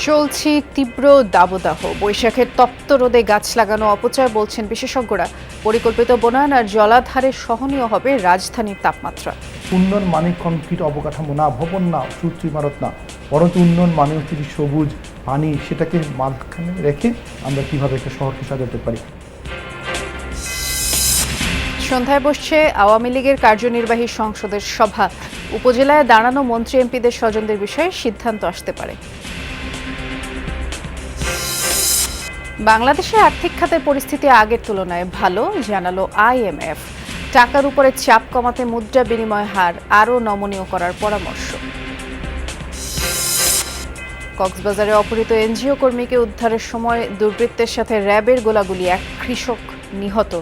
চলছে তীব্র দাবদাহ। বৈশাখের তপ্ত রোদে গাছ লাগানো অপচয় বলছেন বিশেষজ্ঞরা। পরিকল্পিত বনায়ন আর জলাধারে সহনীয় হবে রাজধানীর তাপমাত্রা। উন্নয়ন মানে কংক্রিট অবকাঠামো না, ভবন না, সুউচ্চ ইমারত না, বরঞ্চ উন্নয়ন মানে হচ্ছে যে সবুজ পানি, সেটাকে মাঝখানে রেখে আমরা কিভাবে একটা শহরকে সাজাতে পারি। সন্ধ্যায় বসছে আওয়ামী লীগের কার্যনির্বাহী সংসদের সভা। উপজেলায় দাঁড়ানো মন্ত্রী এমপিদের স্বজনদের বিষয়ে সিদ্ধান্ত আসতে পারে। বাংলাদেশের আর্থিক খাতের পরিস্থিতি আগের তুলনায় ভালো জানালো IMF। টাকার উপরে চাপ কমাতে মুদ্রা বিনিময় হার আরও নমনীয় করার পরামর্শ। কক্সবাজারে অপহৃত এনজিও কর্মীকে উদ্ধারের সময় দুর্বৃত্তের সাথে র্যাবের গোলাগুলি, এক কৃষক নিহত,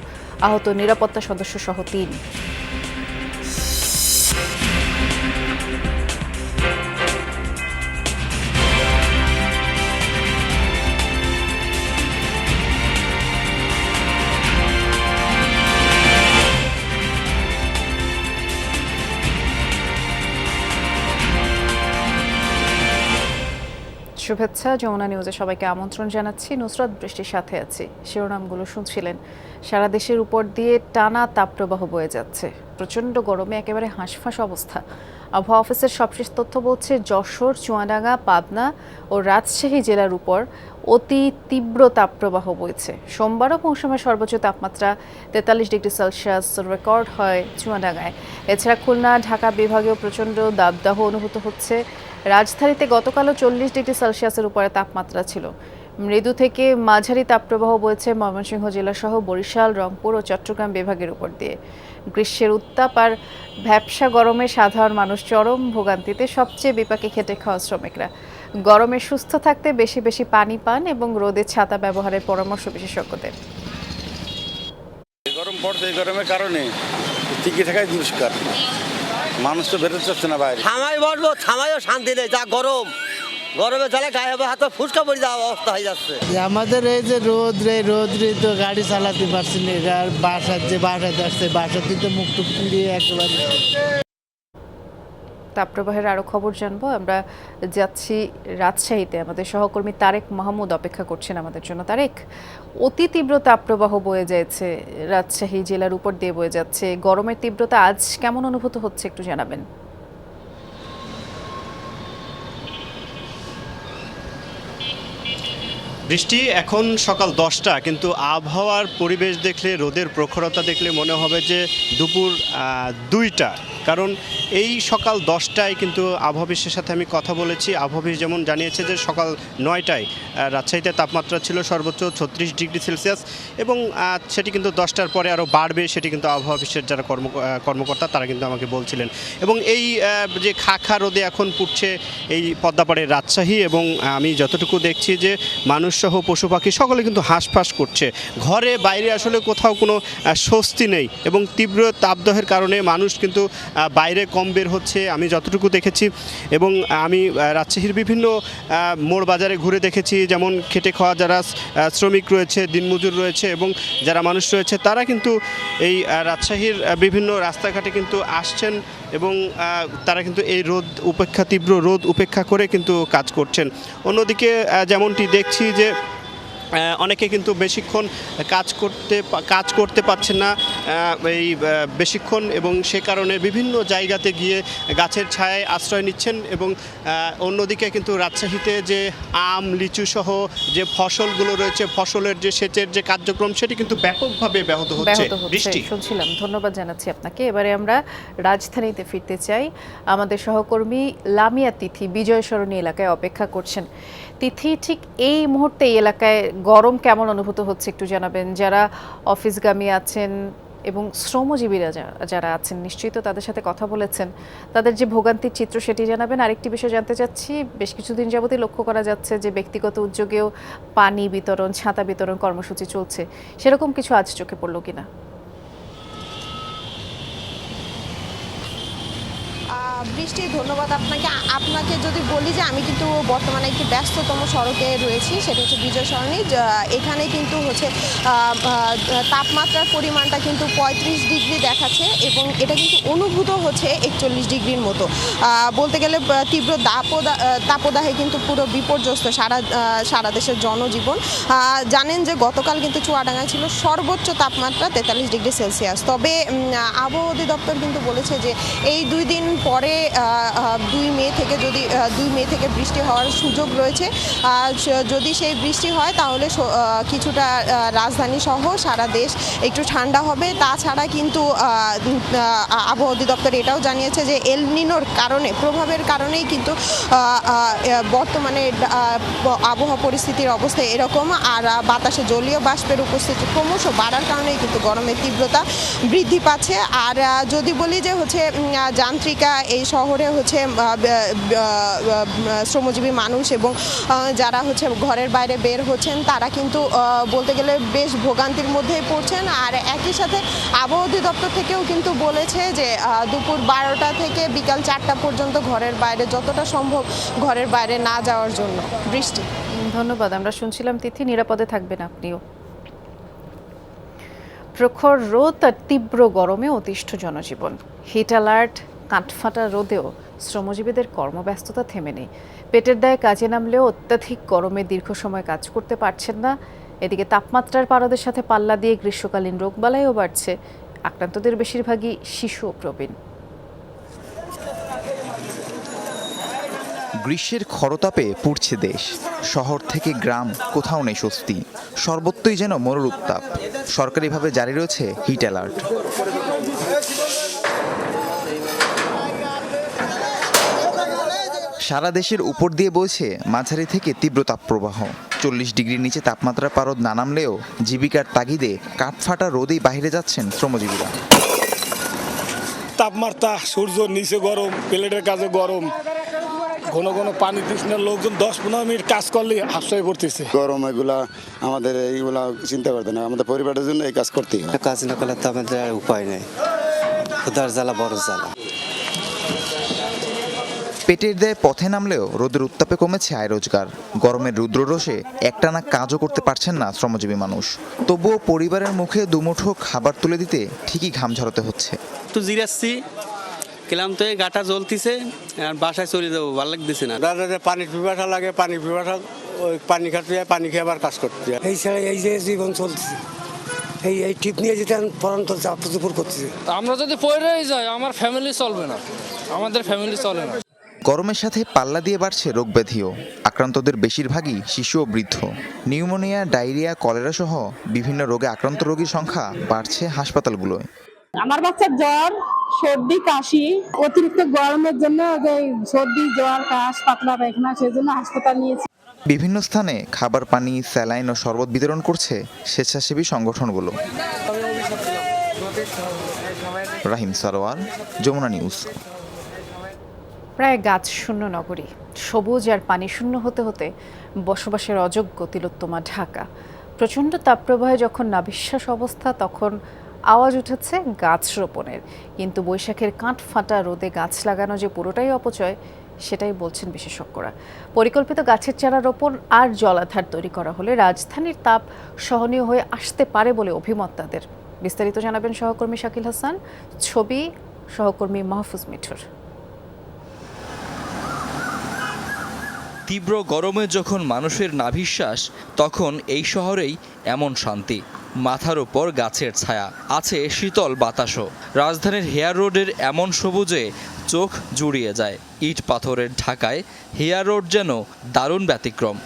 আহত নিরাপত্তা সদস্য সহ 3। শুভেচ্ছা, যমুনা নিউজে সবাইকে আমন্ত্রণ জানাচ্ছি। নুসরাত বৃষ্টির সাথে আছি। শিরোনামগুলো শুনছিলেন। সারা দেশের উপর দিয়ে টানা তাপপ্রবাহ বয়ে যাচ্ছে। প্রচণ্ড গরমে একেবারে হাঁসফাঁস অবস্থা। আবহাওয়া অফিসের সবশেষ তথ্য বলছে যশোর, চুয়াডাঙ্গা, পাবনা ও রাজশাহী জেলার উপর অতি তীব্র তাপপ্রবাহ বইছে। সোমবারও মৌসুমের সর্বোচ্চ তাপমাত্রা 43 ডিগ্রি সেলসিয়াস রেকর্ড হয় চুয়াডাঙ্গায়। এছাড়া খুলনা, ঢাকা বিভাগেও প্রচণ্ড দাবদাহ অনুভূত হচ্ছে। রাজধানীতে গতকালও 40 ডিগ্রি সেলসিয়াসের উপরে তাপমাত্রা ছিল। মৃদু থেকে মাঝারি তাপপ্রবাহ বইছে ময়মনসিংহ জেলাসহ বরিশাল, রংপুর ও চট্টগ্রাম বিভাগের উপর দিয়ে। গ্রীষ্মের উত্তাপ আর ভ্যাপসা গরমে সাধারণ মানুষ চরম ভোগান্তিতে। সবচেয়ে বিপাকে খেটে খাওয়া শ্রমিকরা। গরমে সুস্থ থাকতে বেশি বেশি পানি পান এবং রোদে ছাতা ব্যবহারের পরামর্শ বিশেষজ্ঞদের। গরম পড়ছে, এই গরমের কারণে টিকে থাকাই দুষ্কার। মানুষ তো বেরোতে চাচ্ছে না বাইরে। থামাই বসবো, থামাইও শান্তি নেই, যা গরম। গরমে চলে গায়ে হবে হাতে ফুসকা পড়ে যাওয়া অবস্থা হয়ে যাচ্ছে। আমাদের এই যে রোদ তো গাড়ি চালাতে পারছি না। বাসাতে আসছে, বাসাতে তো মুখ টুক পুড়িয়ে একেবারে। তাপপ্রবাহের আরও খবর জানবো। আমরা যাচ্ছি রাজশাহীতে। আমাদের সহকর্মী তারেক মাহমুদ অপেক্ষা করছেন আমাদের জন্য। তারেক, অতি তীব্র তাপপ্রবাহ বয়ে যাচ্ছে, রাজশাহী জেলার উপর দিয়ে বয়ে যাচ্ছে। গরমের তীব্রতা আজ কেমন অনুভূত হচ্ছে একটু জানাবেন। বৃষ্টি এখন সকাল 10টা, কিন্তু আবহাওয়ার পরিবেশ দেখলে, রোদের প্রখরতা দেখলে মনে হবে যে দুপুর 2টা। কারণ এই সকাল 10টায় কিন্তু আবহাওয়া অফিসের সাথে আমি কথা বলেছি। আবহাওয়া অফিস যেমন জানিয়েছে যে সকাল 9টায় রাজশাহীতে তাপমাত্রা ছিল সর্বোচ্চ 36 ডিগ্রি সেলসিয়াস এবং সেটি কিন্তু 10টার পরে আরও বাড়বে, সেটি কিন্তু আবহাওয়া অফিসের যারা কর্মকর্তা তারা কিন্তু আমাকে বলছিলেন। এবং এই যে খাখা রোদে এখন পুড়ছে এই পদ্মাপাড়ের রাজশাহী, এবং আমি যতটুকু দেখছি যে মানুষসহ পশু পাখি সকলে কিন্তু হাঁসফাঁস করছে। ঘরে বাইরে আসলে কোথাও কোনো স্বস্তি নেই এবং তীব্র তাপদাহের কারণে মানুষ কিন্তু বাইরে কম বের হচ্ছে আমি যতটুকু দেখেছি। এবং আমি রাজশাহীর বিভিন্ন মোড় বাজারে ঘুরে দেখেছি, যেমন খেটে খাওয়া যারা শ্রমিক রয়েছে, দিনমজুর রয়েছে এবং যারা মানুষ রয়েছে তারা কিন্তু এই রাজশাহীর বিভিন্ন রাস্তাঘাটে কিন্তু আসছেন এবং তারা কিন্তু এই তীব্র রোদ উপেক্ষা করে কিন্তু কাজ করছেন। অন্যদিকে যেমনটি দেখছি যে অনেকে কিন্তু বেশিক্ষণ কাজ করতে পারছেন না এই বেশিক্ষণ, এবং সে কারণে বিভিন্ন জায়গাতে গিয়ে গাছের ছায়ায় আশ্রয় নিচ্ছেন। এবং অন্যদিকে কিন্তু রাজশাহীতে যে আম, লিচু সহ যে ফসলগুলো রয়েছে, ফসলের যে সেচের যে কার্যক্রম সেটি কিন্তু ব্যাপকভাবে ব্যাহত হচ্ছে। শুনছিলাম, ধন্যবাদ জানাচ্ছি আপনাকে। এবারে আমরা রাজধানীতে ফিরতে চাই। আমাদের সহকর্মী লামিয়া তিথি বিজয় সরণী এলাকায় অপেক্ষা করছেন। তিথি, ঠিক এই মুহূর্তে এই এলাকায় গরম কেমন অনুভূত হচ্ছে একটু জানাবেন। যারা অফিসগামী আছেন এবং শ্রমজীবীরা যারা আছেন নিশ্চয়ই তো তাদের সাথে কথা বলেছেন, তাদের যে ভোগান্তির চিত্র সেটি জানাবেন। আরেকটি বিষয় জানতে চাচ্ছি, বেশ কিছুদিন যাবতই লক্ষ্য করা যাচ্ছে যে ব্যক্তিগত উদ্যোগেও পানি বিতরণ, ছাতা বিতরণ কর্মসূচি চলছে, সেরকম কিছু আজ চোখে পড়লো কিনা? বৃষ্টি, ধন্যবাদ আপনাকে। আপনাকে যদি বলি যে আমি কিন্তু বর্তমানে একটি ব্যস্ততম সড়কে রয়েছি, সেটা হচ্ছে বিজয় সরণি। এখানে কিন্তু হচ্ছে তাপমাত্রার পরিমাণটা কিন্তু 35 ডিগ্রি দেখাচ্ছে এবং এটা কিন্তু অনুভূত হচ্ছে 41 ডিগ্রির মতো। বলতে গেলে তীব্র তাপদাহে কিন্তু পুরো বিপর্যস্ত সারা দেশের জনজীবন। জানেন যে গতকাল কিন্তু চুয়াডাঙ্গায় ছিল সর্বোচ্চ তাপমাত্রা 43 ডিগ্রি সেলসিয়াস। তবে আবহাওয়া অধিদপ্তর কিন্তু বলেছে যে এই 2 দিন পরে 2 মে থেকে বৃষ্টি হওয়ার সুযোগ রয়েছে। যদি সেই বৃষ্টি হয় তাহলে কিছুটা রাজধানী সহ সারা দেশ একটু ঠান্ডা হবে। তাছাড়া কিন্তু আবহাওয়া অধিদপ্তর এটাও জানিয়েছে যে এল নিনোর প্রভাবের কারণেই কিন্তু বর্তমানে আবহাওয়া পরিস্থিতির অবস্থা এরকম। আর বাতাসে জলীয় বাষ্পের উপস্থিতি ক্রমশ বাড়ার কারণেই কিন্তু গরমের তীব্রতা বৃদ্ধি পাচ্ছে। আর যদি বলি যে হচ্ছে যান্ত্রিকা এই শহরে হচ্ছে শ্রমজীবী মানুষ এবং যারা হচ্ছে ঘরের বাইরে বের হচ্ছেন তারা কিন্তু বলতে গেলে বেশ ভোগান্তির মধ্যেই পড়ছেন। আর একই সাথে আবহাওয়া অধিদপ্তর থেকেও কিন্তু বলেছে যে দুপুর 12টা থেকে বিকাল 4টা পর্যন্ত ঘরের বাইরে যতটা সম্ভব ঘরের বাইরে না যাওয়ার জন্য। বৃষ্টি, ধন্যবাদ। আমরা শুনছিলাম তিথি, নিরাপদে থাকবেন আপনিও। প্রখর রোদ আর তীব্র গরমে অতিষ্ঠ জনজীবন। হিট অ্যালার্ট, কাঠফাটা রোদেও শ্রমজীবীদের কর্মব্যস্ততা থেমে নেই। পেটের দায়ে কাজে নামলেও অত্যাধিক গরমে দীর্ঘ সময় কাজ করতে পারছেন না। এদিকে তাপমাত্রার পারদের সাথে পাল্লা দিয়ে গ্রীষ্মকালীন রোগবালাইও বাড়ছে। আক্রান্তদের বেশিরভাগই শিশু ও প্রবীণ। গ্রীষ্মের খরতাপে পুড়ছে দেশ। শহর থেকে গ্রাম, কোথাও নেই স্বস্তি। সর্বত্রই যেন মরুর উত্তাপ। সরকারিভাবে জারি রয়েছে হিট অ্যালার্ট। সারা দেশের উপর দিয়ে বইছে মাঝারি থেকে তীব্র তাপপ্রবাহ। 40 ডিগ্রির নিচে তাপমাত্রার পারদ না নামলেও জীবিকার তাগিদে কাঠফাটা রোদেই বাইরে যাচ্ছেন শ্রমজীবীরা। তাপমাত্রা, সূর্য নিচে গরম, প্লেটের কাছে গরম, ঘন ঘন পানি তৃষ্ণার লোকজন 10-15 মিনিট কাজ করলে হাফসায় পড়তেছে। গরম এগুলা আমাদের এইগুলা চিন্তা করতে না, আমাদের পরিবারের জন্য এই কাজ করতেই হয়। কাজ না করলে তো আমাদের উপায় নেই, ক্ষুধার জ্বালা বড় জ্বালা। পেটের দায়ে পথে নামলেও রোদের উত্তাপে কমেছে আয় রোজগার। গরমের রুদ্ররোষে একটানা কাজও করতে পারছেন না শ্রমজীবী মানুষ। তবুও পরিবারের মুখে দুমুঠো খাবার তুলে দিতে ঠিকই ঘাম ঝরাতে হচ্ছে। একটু জিরাচ্ছি, গেলাম তো গাটা জ্বলতিছে, বাসায় চলে যাবো, ভালো লাগতেছে না। পানির পিপাসা লাগে, পানির পিপাসা ওই পানি খাতে যায়, পানি খেয়ে আবার কাজ করতে যায়। এই ছাড়া এই যে জীবন চলছে, এই টিপ নিয়ে যেতে পরন্ত চাপুর করতেছে। আমরা যদি পড়ে যাই আমার ফ্যামিলি চলবে না, আমাদের ফ্যামিলি চলে না। গরমের সাথে পাল্লা দিয়ে বাড়ছে রোগব্যাধিও। আক্রান্তদের বেশিরভাগই শিশু ও বৃদ্ধ। নিউমোনিয়া, ডায়রিয়া, কলেরা সহ বিভিন্ন রোগে আক্রান্ত রোগীর সংখ্যা বাড়ছে হাসপাতালগুলোয়। আমার বাচ্চার জ্বর, সর্দি, কাশি, অতিরিক্ত গরমের জন্য সর্দি, জ্বর, কাশ, পাতলা পায়খানা, সেজন্য হাসপাতাল নিয়েছি। বিভিন্ন স্থানে খাবার, পানি, স্যালাইন ও শরবত বিতরণ করছে স্বেচ্ছাসেবী সংগঠনগুলো। রাহিম সারোয়ার, যমুনা নিউজ। প্রায় গাছ শূন্য নগরী, সবুজ আর পানি শূন্য হতে হতে বসবাসের অযোগ্য তিলোত্তমা ঢাকা। প্রচণ্ড তাপপ্রবাহে যখন নাভিশ্বাস অবস্থা, তখন আওয়াজ উঠেছে গাছ রোপণের। কিন্তু বৈশাখের কাঠ ফাটা রোদে গাছ লাগানো যে পুরোটাই অপচয়, সেটাই বলছেন বিশেষজ্ঞরা। পরিকল্পিত গাছের চারা রোপণ আর জলাধার তৈরি করা হলে রাজধানীর তাপ সহনীয় হয়ে আসতে পারে বলে অভিমত তাদের। বিস্তারিত জানাবেন সহকর্মী শাকিল হাসান, ছবি সহকর্মী মাহফুজ মিঠুর। তীব্র গরমে যখন মানুষের নাভিশ্বাস, তখন এই শহরেই এমন শান্তি। মাথার ওপর গাছের ছায়া, আছে শীতল বাতাসও। রাজধানীর হেয়ার রোডের এমন সবুজে চোখ জুড়িয়ে যায়। ইট পাথরের ঢাকায় হেয়ার রোড যেন দারুণ ব্যতিক্রম।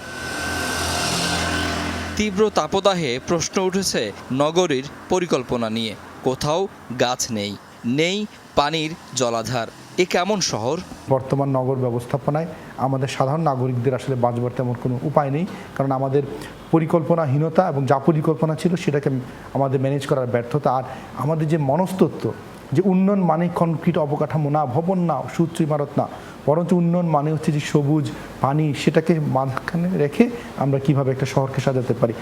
তীব্র তাপদাহে প্রশ্ন উঠেছে নগরীর পরিকল্পনা নিয়ে। কোথাও গাছ নেই, নেই পানির জলাধার। এ কেমন শহর? বর্তমান নগর ব্যবস্থাপনায় আমাদের সাধারণ নাগরিকদের আসলে বাঁচবার তেমন কোনো উপায় নেই, কারণ আমাদের পরিকল্পনাহীনতা এবং যা পরিকল্পনা ছিল সেটাকে আমাদের ম্যানেজ করার ব্যর্থতা। আর আমাদের যে মনস্তত্ত্ব, যে উন্নয়ন মানে কনক্রিট অবকাঠামো না, ভবন না, সুউচ্চ ইমারত না, বরঞ্চ উন্নয়ন মানে হচ্ছে যে সবুজ, পানি, সেটাকে মাঝখানে রেখে আমরা কিভাবে একটা শহরকে সাজাতে পারি।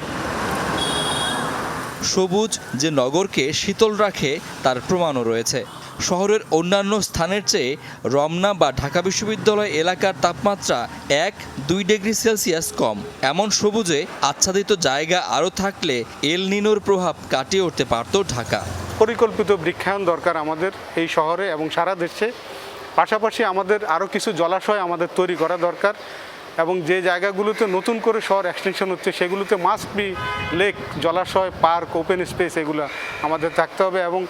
সবুজ যে নগরকে শীতল রাখে তার প্রমাণও রয়েছে। শহরের অন্যান্য স্থানের চেয়ে রমনা বা ঢাকা বিশ্ববিদ্যালয় এলাকার তাপমাত্রা 1-2 ডিগ্রি সেলসিয়াস কম। এমন সবুজে আচ্ছাদিত জায়গা আরও থাকলে এল নিনোর প্রভাব কাটিয়ে উঠতে পারত ঢাকা। পরিকল্পিত বৃক্ষায়ন দরকার আমাদের এই শহরে এবং সারা দেশে। পাশাপাশি আমাদের আরও কিছু জলাশয় আমাদের তৈরি করা দরকার এবং যে জায়গাগুলোতে নতুন করে শহর এক্সটেনশন হচ্ছে সেগুলোতে মাস্ট বি লেক, জলাশয়, পার্ক, ওপেন স্পেস এগুলো আমাদের থাকতে হবে এবং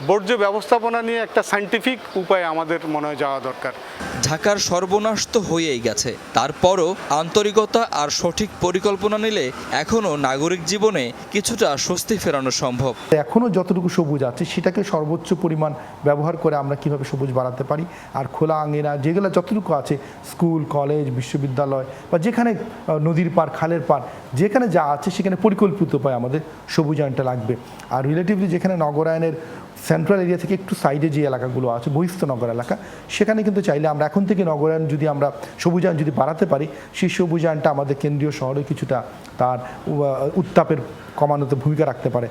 বর্জ্য ব্যবস্থাপনা নিয়ে একটা সায়েন্টিফিক উপায়ে আমাদের মনে হয় যাওয়া দরকার। ঢাকার সর্বনাশ তো হয়েই গেছে, তারপরও আন্তরিকতা আর সঠিক পরিকল্পনা নিলে এখনও নাগরিক জীবনে কিছুটা স্বস্তি ফেরানো সম্ভব। এখনও যতটুকু সবুজ আছে সেটাকে সর্বোচ্চ পরিমাণ ব্যবহার করে আমরা কিভাবে সবুজ বাড়াতে পারি, আর খোলা আঙিনা যেগুলো যতটুকু আছে, স্কুল, কলেজ, বিশ্ববিদ্যালয় বা যেখানে নদীর পার, খালের পার, যেখানে যা আছে সেখানে পরিকল্পিত উপায়ে আমাদের সবুজায়নটা লাগবে। আর রিলেটিভলি যেখানে নগরায়নের সেন্ট্রাল এরিয়া থেকে একটু সাইডে যে এলাকাগুলো আছে, বহিস্থ নগর এলাকা, সেখানে কিন্তু চাইলে আমরা এখন থেকে নগরায়ন যদি আমরা সবুজায়ন যদি বাড়াতে পারি, সেই সবুজায়নটা আমাদের কেন্দ্রীয় শহরে কিছুটা তার উত্তাপের কমানোতে ভূমিকা রাখতে পারে।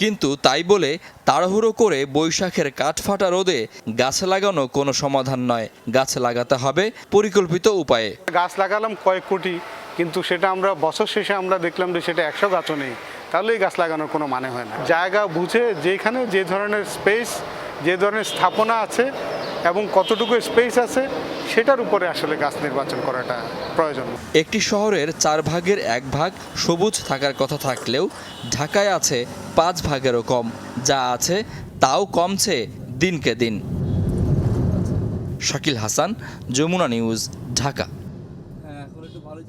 কিন্তু তাই বলে তাড়াহুড়ো করে বৈশাখের কাঠফাটা রোদে গাছ লাগানো কোনো সমাধান নয়। গাছ লাগাতে হবে পরিকল্পিত উপায়ে। গাছ লাগালাম কয়েক কোটি, কিন্তু সেটা আমরা বছর শেষে আমরা দেখলাম যে সেটা 100 গাছও নেই, তাহলে এই গাছ লাগানোর কোনো মানে হয় না। জায়গা বুঝে যেখানে যে ধরনের স্পেস, যে ধরনের স্থাপনা আছে এবং কতটুকু স্পেস আছে সেটার উপরে আসলে গাছ নির্বাচন করাটা প্রয়োজন। একটি শহরের 4 ভাগের 1 ভাগ সবুজ থাকার কথা থাকলেও ঢাকায় আছে 5 ভাগেরও কম। যা আছে তাও কমছে দিনকে দিন। শাকিল হাসান, যমুনা নিউজ, ঢাকা।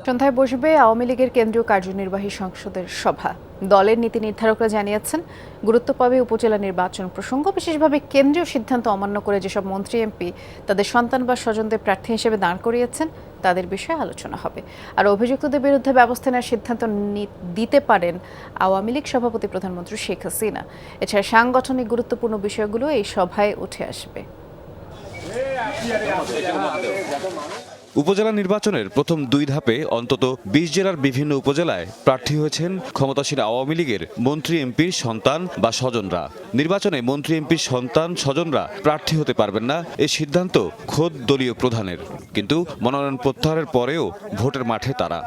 সন্ধ্যায় বসবে আওয়ামী লীগের কেন্দ্রীয় কার্যনির্বাহী সংসদের সভা। দলের নীতি নির্ধারকরা জানিয়েছেন, গুরুত্ব পাবে উপজেলা নির্বাচন প্রসঙ্গ। বিশেষভাবে কেন্দ্রীয় সিদ্ধান্ত অমান্য করে যেসব মন্ত্রী এমপি তাদের সন্তান বা স্বজনদের প্রার্থী হিসেবে দাঁড় করিয়েছেন তাদের বিষয়ে আলোচনা হবে। আর অভিযুক্তদের বিরুদ্ধে ব্যবস্থা নেওয়ার সিদ্ধান্ত দিতে পারেন আওয়ামী লীগ সভাপতি প্রধানমন্ত্রী শেখ হাসিনা। এছাড়া সাংগঠনিক গুরুত্বপূর্ণ বিষয়গুলো এই সভায় উঠে আসবে। উপজেলা নির্বাচনের প্রথম 2 ধাপে অন্তত 20 জেলার বিভিন্ন উপজেলায় প্রার্থী হয়েছেন ক্ষমতাসীন আওয়ামী লীগের মন্ত্রী এমপির সন্তান বা স্বজনরা। নির্বাচনে মন্ত্রী এমপির সন্তান স্বজনরা প্রার্থী হতে পারবেন না, এই সিদ্ধান্ত খোদ দলীয় প্রধানের। কিন্তু মনোনয়ন প্রত্যাহারের পরেও ভোটের মাঠে তারা।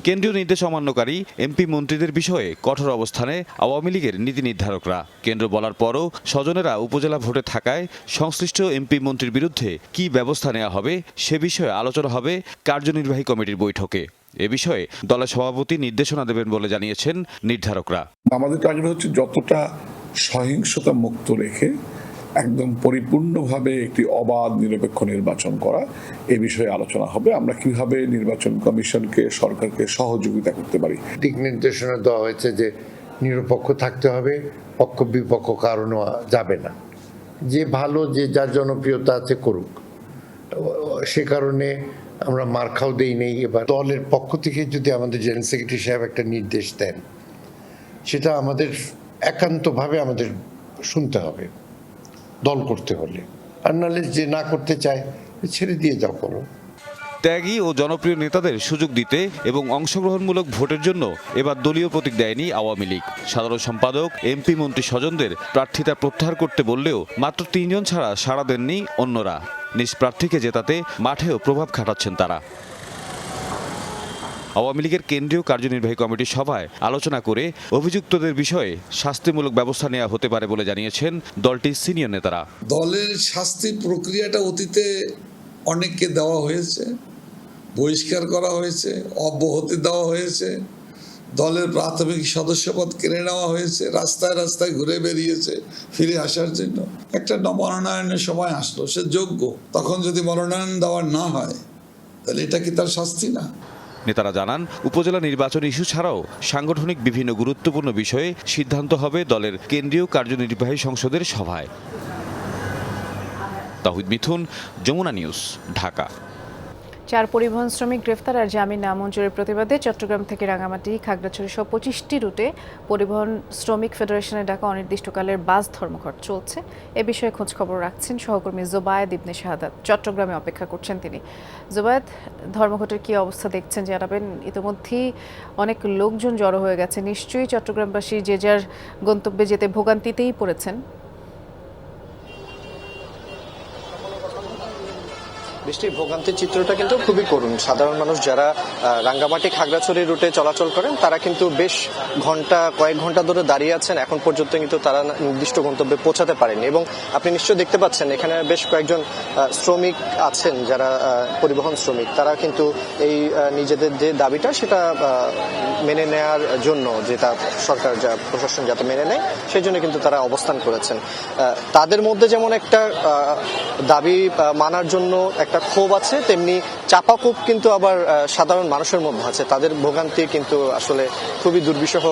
কেন্দ্রীয় নির্দেশ অমান্যকারী এমপি মন্ত্রীদের বিষয়ে কঠোর অবস্থানে আওয়ামী লীগের নীতি নির্ধারকরা। কেন্দ্র বলার পরও স্বজনেরা উপজেলা ভোটে থাকায় সংশ্লিষ্ট এমপি মন্ত্রীর বিরুদ্ধে কী ব্যবস্থা নেওয়া হবে সে বিষয়ে আলোচনা হবে কার্যনির্বাহী কমিটির বৈঠকে। এ বিষয়ে দলের সভাপতি নির্দেশনা দেবেন বলে জানিয়েছেন নির্ধারকরা। আমাদের টার্গেট হচ্ছে যতটা সহিংসতা মুক্ত রেখে একদম পরিপূর্ণভাবে একটি অবাধ নিরপেক্ষ নির্বাচন করা, এ বিষয়ে আলোচনা হবে। আমরা কিভাবে নির্বাচন কমিশনকে, সরকারকে সহযোগিতা করতে পারি। দিক নির্দেশনা দেওয়া হয়েছে যে নিরপেক্ষ থাকতে হবে, পক্ষ বিপক্ষ কারণে যাবে না। যে ভালো, যে যার জনপ্রিয়তা আছে করুক, সে কারণে আমরা মার্কাও দেই নেই। এবার দলের পক্ষ থেকে যদি আমাদের জেনারেল সেক্রেটারি সাহেব একটা নির্দেশ দেন, সেটা আমাদের একান্তভাবে আমাদের শুনতে হবে দল করতে হলে। আর নাহলে যে না করতে চায় ছেড়ে দিয়ে যাও করো। ত্যাগী ও জনপ্রিয় নেতাদের সুযোগ দিতে এবং অংশগ্রহণমূলক ভোটের জন্য এবার দলীয় প্রতীক দেয়নি আওয়ামী লীগ। সাধারণ সম্পাদক এমপি মন্ত্রী স্বজনদের প্রার্থিতা প্রত্যাহার করতে বললেও মাত্র 3 জন ছাড়া সাড়া দেননি অন্যরা। নিজ প্রার্থীকে জেতাতে মাঠেও প্রভাব খাটাচ্ছেন তারা। আওয়ামী লীগের কেন্দ্রীয় কার্যনির্বাহী কমিটির সভায় আলোচনা করে অভিযুক্তদের বিষয়ে শাস্তিমূলক ব্যবস্থা নেওয়া হতে পারে বলে জানিয়েছেন দলটির সিনিয়র নেতারা। দলের শাস্তি প্রক্রিয়াটা অতীতে অনেককে দেওয়া হয়েছে, বহিষ্কার করা হয়েছে, অব্যাহতি দেওয়া হয়েছে, দলের প্রাথমিক সদস্যপদ কেড়ে নেওয়া হয়েছে, রাস্তায় রাস্তায় ঘুরে বেরিয়েছে ফিরে আসার জন্য। একটা মনোনয়নের সময় আসলো, সে যোগ্য, তখন যদি মনোনয়ন দেওয়া না হয় তাহলে এটা কি তার শাস্তি না? নেতারা জানান, উপজেলা নির্বাচন ইস্যু ছাড়াও সাংগঠনিক বিভিন্ন গুরুত্বপূর্ণ বিষয়ে সিদ্ধান্ত হবে দলের কেন্দ্রীয় কার্যনির্বাহী সংসদের সভায়। তাহিদ মিথুন, যমুনা নিউজ, ঢাকা। 4 পরিবহন শ্রমিক গ্রেফতার আর জামিন নামঞ্জুরের প্রতিবাদে চট্টগ্রাম থেকে রাঙামাটি, খাগড়াছড়ি সহ 25টি রুটে পরিবহন শ্রমিক ফেডারেশনের ডাকা অনির্দিষ্টকালের বাস ধর্মঘট চলছে। এ বিষয়ে খোঁজ খবর রাখছেন সহকর্মী জোবায়েদ ইবনে শাহাদাত। চট্টগ্রামে অপেক্ষা করছেন তিনি। জোবায়েদ, ধর্মঘটের কি অবস্থা দেখছেন জানাবেন। ইতিমধ্যেই অনেক লোকজন জড়ো হয়ে গেছে, নিশ্চয়ই চট্টগ্রামবাসী যে যার গন্তব্যে যেতে ভোগান্তিতেই পড়েছেন। বৃষ্টির ভোগান্তির চিত্রটা কিন্তু খুবই করুণ। সাধারণ মানুষ যারা রাঙ্গামাটি খাগড়াছড়ি রুটে চলাচল করেন তারা কিন্তু বেশ কয়েক ঘন্টা ধরে দাঁড়িয়ে আছেন, এখন পর্যন্ত কিন্তু তারা নির্দিষ্ট গন্তব্যে পৌঁছাতে পারেনি। এবং আপনি নিশ্চয়ই দেখতে পাচ্ছেন এখানে বেশ কয়েকজন শ্রমিক আছেন যারা পরিবহন শ্রমিক, তারা কিন্তু এই নিজেদের যে দাবিটা সেটা মেনে নেয়ার জন্য, যেটা সরকার প্রশাসন যাতে মেনে নেয় সেই জন্য কিন্তু তারা অবস্থান করেছেন। তাদের মধ্যে যেমন একটা দাবি মানার জন্য একটা ক্ষোভ আছে, তেমনি চাপা ক্ষোভ কিন্তু আবার সাধারণ মানুষের মধ্যে আছে। তাদের ভোগান্তি কিন্তু আসলে খুবই দুর্বিষহ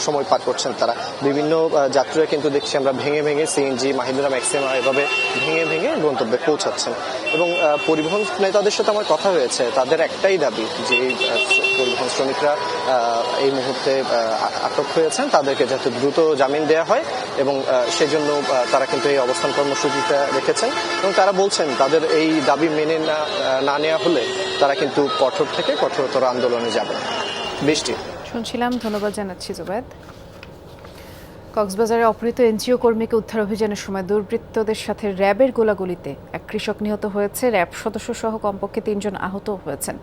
সময় পার করছেন তারা। বিভিন্ন যাত্রীরা কিন্তু দেখছি আমরা ভেঙে ভেঙে সিএনজি, মাহিন্দ্রা ম্যাক্সিমা এভাবে ভেঙে ভেঙে গন্তব্যে পৌঁছাচ্ছেন। এবং পরিবহন নেতাদের সাথে আমার কথা হয়েছে, তাদের একটাই দাবি যে পরিবহন শ্রমিকরা এই মুহূর্তে আটক হয়েছেন তাদেরকে যাতে দ্রুত জামিন দেওয়া হয়, এবং সেজন্য তারা কিন্তু এই অবস্থান কর্মসূচিটা রেখেছেন। এবং তারা বলছেন তাদের এই দাবি মেনে না নেওয়া হলে তারা কিন্তু কঠোর থেকে কঠোরতর আন্দোলনে যাবে। বৃষ্টি শুনছিলাম, ধন্যবাদ জানাচ্ছি জুবায়েদ। কক্সবাজারে অপহৃত এনজিও কর্মীকে উদ্ধার অভিযানের সময় দুর্বৃত্তদের সাথে র্যাবের গোলাগুলিতে এক কৃষক নিহত হয়েছে, র্যাব সদস্য সহ কমপক্ষে ৩ জন আহত হয়েছেন।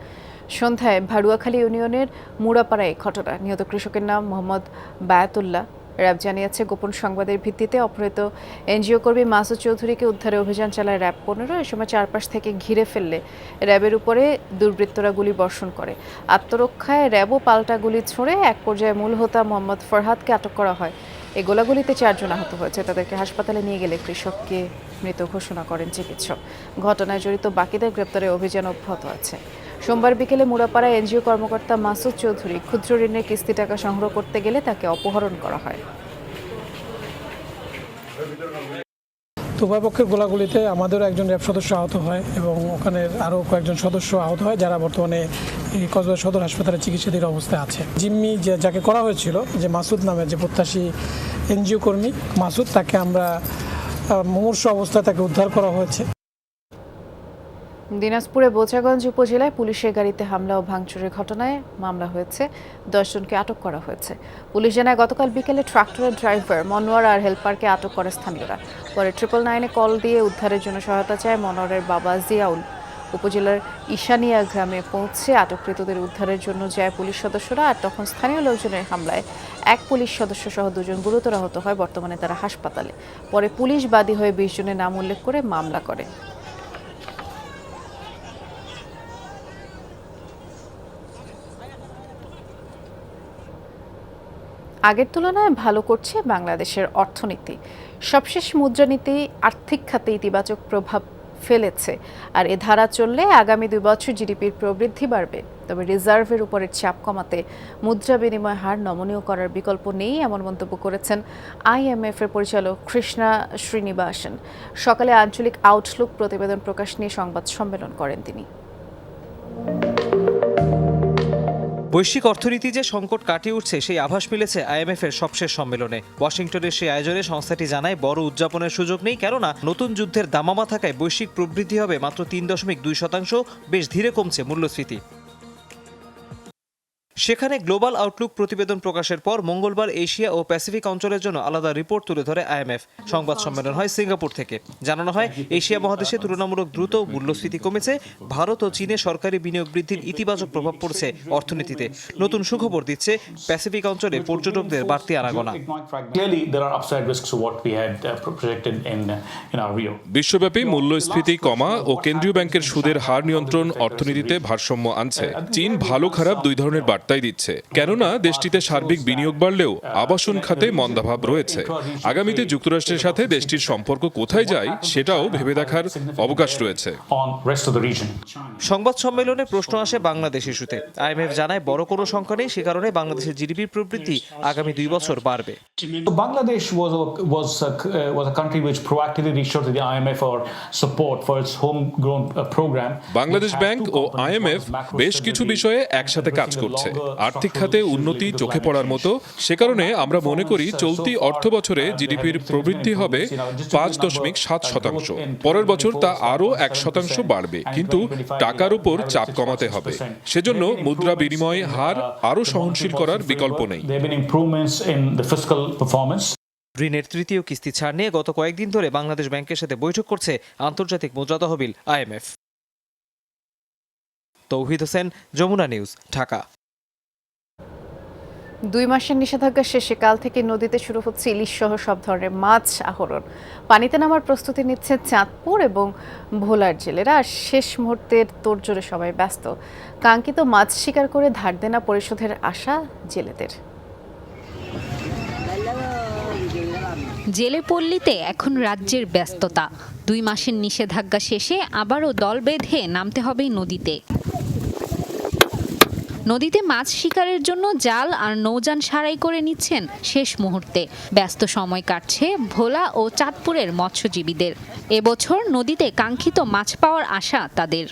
সন্ধ্যায় ভাড়ুয়াখালী ইউনিয়নের মুড়াপাড়ায় ঘটনা। নিহত কৃষকের নাম মোহাম্মদ বায়াতুল্লাহ। র্যাব জানিয়েছে গোপন সংবাদের ভিত্তিতে অপহৃত এনজিও কর্মী মাসুদ চৌধুরীকে উদ্ধারে অভিযান চালায় র্যাব 15। এ সময় চারপাশ থেকে ঘিরে ফেললে র্যাবের উপরে দুর্বৃত্তরা গুলি বর্ষণ করে। আত্মরক্ষায় র্যাবও পাল্টা গুলি ছুড়ে এক পর্যায়ে মূল হোতা মোহাম্মদ ফরহাদকে আটক করা হয়। এই গোলাগুলিতে 4 জন আহত হয়েছে। তাদেরকে হাসপাতালে নিয়ে গেলে কৃষককে মৃত ঘোষণা করেন চিকিৎসক। ঘটনায় জড়িত বাকিদের গ্রেপ্তারে অভিযান অব্যাহত আছে। সোমবার বিকেলে মুড়াপাড়ায় এনজিও কর্মকর্তা মাসুদ চৌধুরী ক্ষুদ্র ঋণের কিস্তি টাকা সংগ্রহ করতে গেলে তাকে অপহরণ করা হয়। উভয় পক্ষের গোলাগুলিতে আমাদেরও একজন র্যাব সদস্য আহত হয় এবং ওখানে আরও কয়েকজন সদস্য আহত হয়, যারা বর্তমানে এই কক্সবাজার সদর হাসপাতালে চিকিৎসাধীন অবস্থায় আছে। জিম্মি যাকে করা হয়েছিল, যে মাসুদ নামে যে প্রত্যাশী এনজিও কর্মী মাসুদ, তাকে আমরা মুমূর্ষু অবস্থায় তাকে উদ্ধার করা হয়েছে। দিনাজপুরে বোচাগঞ্জ উপজেলায় পুলিশের গাড়িতে হামলা ও ভাঙচুরের ঘটনায় মামলা হয়েছে, 10 জনকে আটক করা হয়েছে। পুলিশ জানায় গতকাল বিকেলে ট্রাক্টরের ড্রাইভার মনোয়ার আর হেলপারকে আটক করে স্থানীয়রা। পরে 999-এ কল দিয়ে উদ্ধারের জন্য সহায়তা চায় মনোয়ারের বাবা জিয়াউল। উপজেলার ঈশানিয়া গ্রামে পৌঁছে আটককৃতদের উদ্ধারের জন্য যায় পুলিশ সদস্যরা, আর তখন স্থানীয় লোকজনের হামলায় এক পুলিশ সদস্য সহ 2 জন গুরুতর আহত হয়। বর্তমানে তারা হাসপাতালে। পরে পুলিশ বাদী হয়ে 20 জনের নাম উল্লেখ করে মামলা করে। আগের তুলনায় ভালো করছে বাংলাদেশের অর্থনীতি। সবশেষ মুদ্রানীতি আর্থিক খাতে ইতিবাচক প্রভাব ফেলেছে, আর এ ধারা চললে আগামী 2 বছর জিডিপির প্রবৃদ্ধি বাড়বে। তবে রিজার্ভের উপরের চাপ কমাতে মুদ্রা বিনিময় হার নমনীয় করার বিকল্প নেই, এমন মন্তব্য করেছেন IMF এর পরিচালক কৃষ্ণা শ্রীনিবাসন। সকালে আঞ্চলিক আউটলুক প্রতিবেদন প্রকাশ নিয়ে সংবাদ সম্মেলন করেন তিনি। বৈশ্বিক অর্থনীতি যে সংকট কাটিয়ে উঠছে সেই আভাস মিলেছে IMF এর সবশেষ সম্মেলনে। ওয়াশিংটনের সেই আয়োজনে সংস্থাটি জানায় বড় উদযাপনের সুযোগ নেই, কেননা নতুন যুদ্ধের দামামা থাকায় বৈশ্বিক প্রবৃদ্ধি হবে মাত্র 3.2%, বেশ ধীরে কমছে মূল্যস্ফীতি। সেখানে গ্লোবাল আউটলুক প্রতিবেদন প্রকাশের পর মঙ্গলবার এশিয়া ও প্যাসিফিক অঞ্চলের জন্য আলাদা রিপোর্ট তুলে ধরে IMF। সংবাদ সম্মেলন হয় সিঙ্গাপুর থেকে। জানানো হয় এশিয়া মহাদেশে তুলনামূলক দ্রুত মূল্যস্ফীতি কমেছে। ভারত ও চীনে সরকারি বিনিয়োগ বৃদ্ধির ইতিবাচক প্রভাব পড়ছে অর্থনীতিতে। নতুন সুখবর দিচ্ছে প্যাসিফিক অঞ্চলে পর্যটকদের বাড়তি আনাগোনা। বিশ্বব্যাপী মূল্যস্ফীতি কমা ও কেন্দ্রীয় ব্যাংকের সুদের হার নিয়ন্ত্রণ অর্থনীতিতে ভারসাম্য আনছে। চীন ভালো খারাপ 2 ধরনের বার্তাই দিচ্ছে, কেননা দেশটিতে সার্বিক বিনিয়োগ বাড়লেও আবাসন খাতে মন্দাভাব রয়েছে। আগামীতে যুক্তরাষ্ট্রের সাথে দেশটির সম্পর্ক কোথায় যায় সেটাও ভেবে দেখার অবকাশ রয়েছে। সংবাদ সম্মেলনে প্রশ্ন আসে বাংলাদেশ ইস্যুতে। IMF জানায় বড় কোনো সংখ্যা নেই, সে কারণে বাংলাদেশের জিডিপির প্রবৃদ্ধি আগামী 2 বছর বাড়বে। Bangladesh was a country which proactively reached out to the IMF for support for its homegrown program. Bangladesh bank ও IMF বেশ কিছু বিষয়ে একসাথে কাজ করছে। আর্থিক খাতে উন্নতি চোখে পড়ার মতো, সে কারণে আমরা মনে করি চলতি অর্থ বছরে জিডিপির প্রবৃদ্ধি হবে 5.7%। পরের বছর তা আরও 1% বাড়বে, কিন্তু টাকার উপর চাপ কমাতে হবে। সেজন্য মুদ্রা বিনিময় হার আরও সহনশীল করার বিকল্প নেই। ঋণের তৃতীয় কিস্তি ছাড় নিয়ে গত কয়েকদিন ধরে বাংলাদেশ ব্যাংকের সাথে বৈঠক করছে আন্তর্জাতিক মুদ্রা তহবিল IMF। তৌহিদ হোসেন, যমুনা নিউজ, ঢাকা। 2 মাসের নিষেধাজ্ঞা শেষে কাল থেকে নদীতে শুরু হচ্ছে ইলিশ সহ সব ধরনের মাছ আহরণ। পানিতে নামার প্রস্তুতি নিচ্ছে চাঁদপুর এবং ভোলার জেলেরা। আর শেষ মুহূর্তের তোড়জোড়ে সবাই ব্যস্ত। কাঙ্ক্ষিত মাছ শিকার করে ধার দেনা পরিশোধের আশা জেলেদের। জেলে পল্লীতে এখন রাজ্যের ব্যস্ততা। 2 মাসের নিষেধাজ্ঞা শেষে আবারও দল বেঁধে নামতে হবে নদীতে। নদীতে মাছ শিকারের জন্য জাল আর নৌযান সারাই করে নিচ্ছেন শেষ মুহূর্তে। ব্যস্ত সময় কাটছে ভোলা ও চাঁদপুরের মৎস্যজীবীদের। এবছর নদীতে কাঙ্ক্ষিত মাছ পাওয়ার আশা তাদের।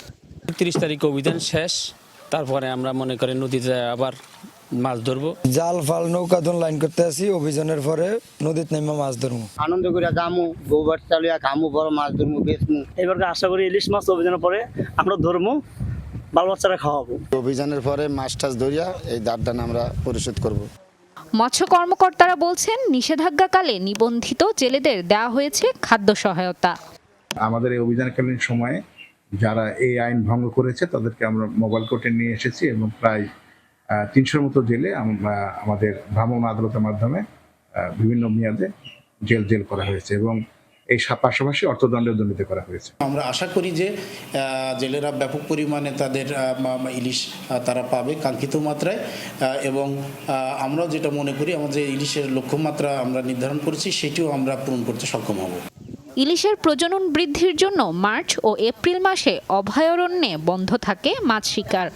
30 তারিখ অভিযান শেষ, তারপরে আমরা মনে করি নদীতে আবার মাছ ধরবো। জাল ফাল নৌকা ধন লাইন করতে আসি, অভিযানের পরে নদীতে নেমে মাছ ধরবো। আনন্দ করে যামু, গোবার চালিয়া খামু, বড় মাছ ধরবো, বেচমু। এবার আশা করি ইলিশ মাছ অভিযানের পরে আমরা ধরবো, বাল বাচ্চারা খাওয়াবো। অভিযানের পরে মাছ টাছ ধরিয়া এই দাঁড়টান আমরা পরিশোধ করব। মৎস্য কর্মকর্তারা বলছেন নিষেধাজ্ঞাকালে নিবন্ধিত জেলেদের দেওয়া হয়েছে খাদ্য সহায়তা। আমাদের এই অভিযানকালীন সময়ে যারা এই আইন ভঙ্গ করেছে তাদেরকে আমরা মোবাইল কোর্টে নিয়ে এসেছি এবং প্রায় 300-র মতো জেলে আমাদের ভ্রাম্যমাণ আদালতের মাধ্যমে বিভিন্ন মেয়াদে জেল করা হয়েছে এবং এই পাশাপাশি অর্থদণ্ডের দণ্ডিত করা হয়েছে। আমরা আশা করি যে জেলেরা ব্যাপক পরিমাণে তাদের ইলিশ তারা পাবে কাঙ্ক্ষিত মাত্রায় এবং আমরাও যেটা মনে করি আমাদের ইলিশের লক্ষ্যমাত্রা আমরা নির্ধারণ করেছি সেটিও আমরা পূরণ করতে সক্ষম হব। ইলিশের প্রজনন বৃদ্ধির জন্য মার্চ ও এপ্রিল মাসে অভয়ারণ্যে বন্ধ থাকে মাছ শিকার।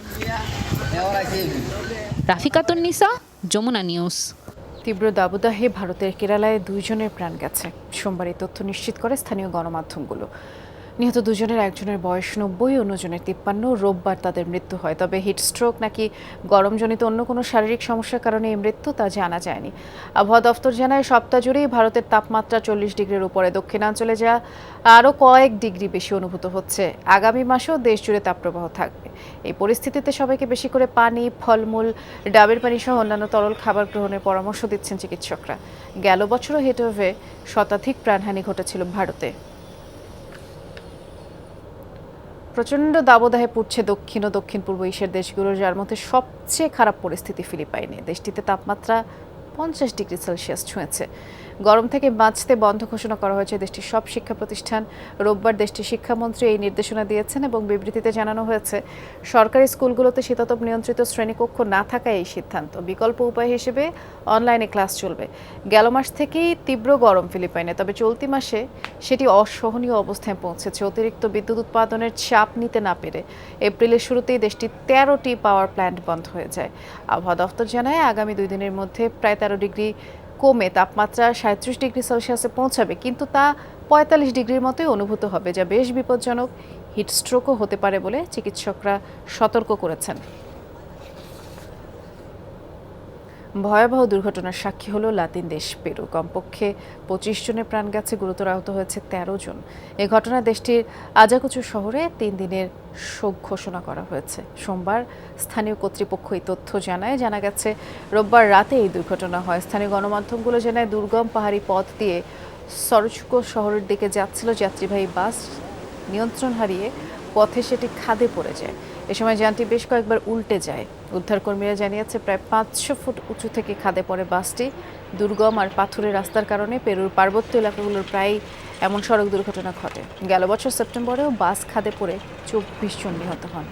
রাফিকাতুন নিসা, যমুনা নিউজ। তীব্র দাবদাহে ভারতের কেরালায় 2 জনের প্রাণ গেছে। সোমবার এই তথ্য নিশ্চিত করে স্থানীয় গণমাধ্যমগুলো। নিহত 2 জনের একজনের বয়স 90, অন্যজনের 53। রোববার তাদের মৃত্যু হয়। তবে হিটস্ট্রোক নাকি গরমজনিত অন্য কোনো শারীরিক সমস্যার কারণে এই মৃত্যু তা জানা যায়নি। আবহাওয়া দফতর জানায় সপ্তাহ জুড়েই ভারতের তাপমাত্রা 40 ডিগ্রির উপরে, দক্ষিণাঞ্চলে যা আরও কয়েক ডিগ্রি বেশি অনুভূত হচ্ছে। আগামী মাসেও দেশ জুড়ে তাপপ্রবাহ থাকবে। এই পরিস্থিতিতে সবাইকে বেশি করে পানি, ফলমূল, ডাবের পানি সহ অন্যান্য তরল খাবার গ্রহণের পরামর্শ দিচ্ছেন চিকিৎসকরা। গেল বছরও হিটওয়েভে শতাধিক প্রাণহানি ঘটেছিল ভারতে। প্রচণ্ড দাবদাহে পুড়ছে দক্ষিণ ও দক্ষিণ পূর্ব এশিয়ার দেশগুলোর, যার মধ্যে সবচেয়ে খারাপ পরিস্থিতি ফিলিপাইনে। দেশটিতে তাপমাত্রা 50 ডিগ্রি সেলসিয়াস ছুঁয়েছে। গরম থেকে বাঁচতে বন্ধ ঘোষণা করা হয়েছে দেশটির সব শিক্ষা প্রতিষ্ঠান। রোববার দেশটির শিক্ষামন্ত্রী এই নির্দেশনা দিয়েছেন এবং বিবৃতিতে জানানো হয়েছে সরকারি স্কুলগুলোতে শীতাতপ নিয়ন্ত্রিত শ্রেণীকক্ষ না থাকায় এই সিদ্ধান্ত। বিকল্প উপায় হিসেবে অনলাইনে ক্লাস চলবে। গেল মাস থেকেই তীব্র গরম ফিলিপাইনে, তবে চলতি মাসে সেটি অসহনীয় অবস্থায় পৌঁছেছে। অতিরিক্ত বিদ্যুৎ উৎপাদনের চাপ নিতে না পেরে এপ্রিলের শুরুতেই দেশটির 13টি পাওয়ার প্ল্যান্ট বন্ধ হয়ে যায়। আবহাওয়া দফতর জানায় আগামী 2 দিনের মধ্যে প্রায় 13 ডিগ্রি কমে তাপমাত্রা 37 ডিগ্রি সেলসিয়াসে পৌঁছাবে, কিন্তু তা 45 ডিগ্রির মতোই অনুভূত হবে, যা বেশ বিপজ্জনক। হিটস্ট্রোকও হতে পারে বলে চিকিৎসকরা সতর্ক করেছেন। ভয়াবহ দুর্ঘটনার সাক্ষী হলো লাতিন দেশ পেরু। কমপক্ষে 25 জনের প্রাণ গেছে, গুরুতর আহত হয়েছে 13 জন। এই ঘটনায় দেশটির আজাকুচু শহরে 3 দিনের শোক ঘোষণা করা হয়েছে। সোমবার স্থানীয় কর্তৃপক্ষ এই তথ্য জানায়। জানা গেছে রোববার রাতে এই দুর্ঘটনা হয়। স্থানীয় গণমাধ্যমগুলো জানায় দুর্গম পাহাড়ি পথ দিয়ে সরচুকো শহরের দিকে যাচ্ছিল যাত্রীবাহী বাস। নিয়ন্ত্রণ হারিয়ে পথে সেটি খাদে পড়ে যায়। এ সময় যানটি বেশ কয়েকবার উল্টে যায়। উদ্ধারকর্মীরা জানিয়েছে প্রায় 500 ফুট উঁচু থেকে খাদে পড়ে বাসটি। দুর্গম আর পাথুরে রাস্তার কারণে পেরুর পার্বত্য এলাকাগুলোর প্রায় এমন সড়ক দুর্ঘটনা ঘটে। গেল বছর সেপ্টেম্বরেও বাস খাদে পড়ে 24 জন নিহত হন।